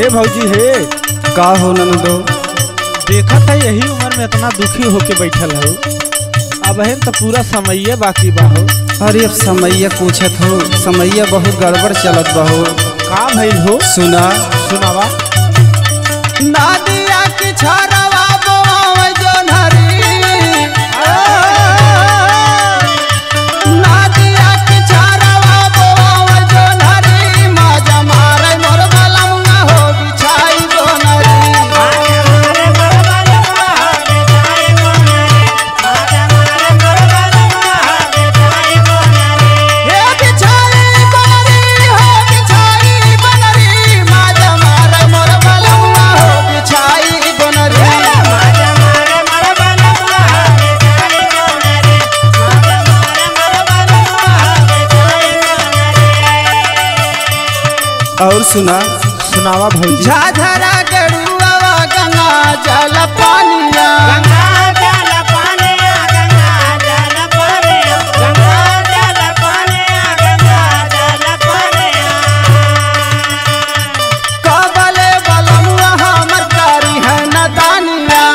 भौजी हे का हो नंदो? देखा था यही उम्र में इतना दुखी होके बैठल हो। अब है तो पूरा समैया बाकी बा हो। अरे अब समैया पूछत हो, समैया बहुत गड़बड़ चलत बा हो। का भइल हो? सुना सुनावा। नादिया की छरवा बोआवे जोनहरी, नादिया की छरवा बोआवे जोनहरी, माजा मारे मोर बलमुआ हो बिछाई जोनहरी। और सुना सुनावा भौजी। झाझरा गड़ुआ गंगा जल पानिया, कबले बलमुआ हमर कारी है नदानिया।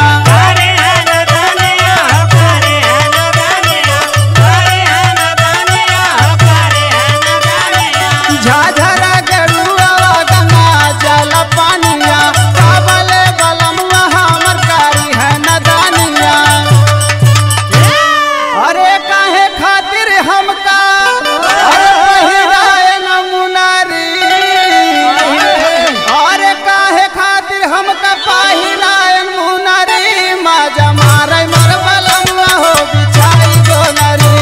झाझरा गड़ुआ गंगा जल पानिया, कबले बलमुआ हमर कारी है नदानिया। अरे काहे खातिर हमका अरे पहिराए नमुनारी, अरे काहे खातिर हमका पहिराए मुनारी, माजा मारे मोर बलमुआ हो बिछाई जोनरी।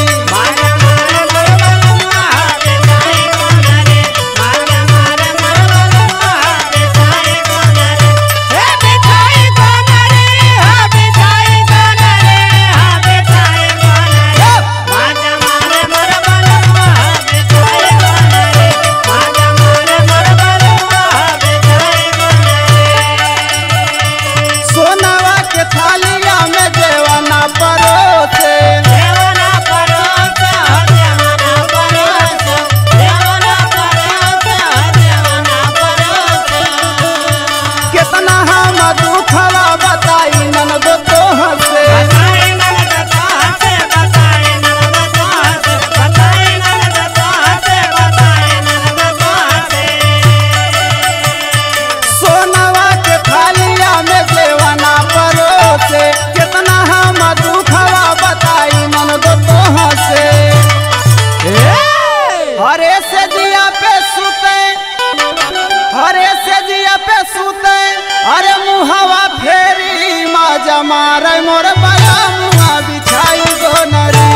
सोनावा के थालिया में जेवना परोसे, कितना हम दुखवा बताई ननदो तोह से। सोनावा के थालिया में जेवना परोसे, कितना हम दुखवा बताई ननदो तोह से। हरे से जिया पे सुते, हरे से जिया पे सुते, अरे मुहवा फेरी, माजा मारे मोर बलमुआ बिछाई गोनरी।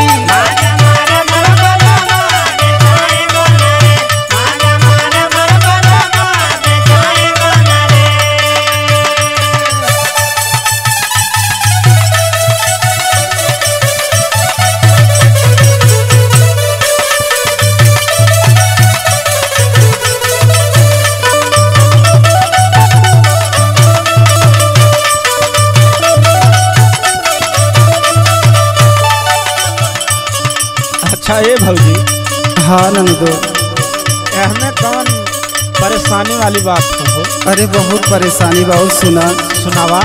अच्छा ये भौजी, हाँ नंदो। एहमे कौन परेशानी वाली बात हो? अरे बहुत परेशानी बहुत। सुना सुनावा।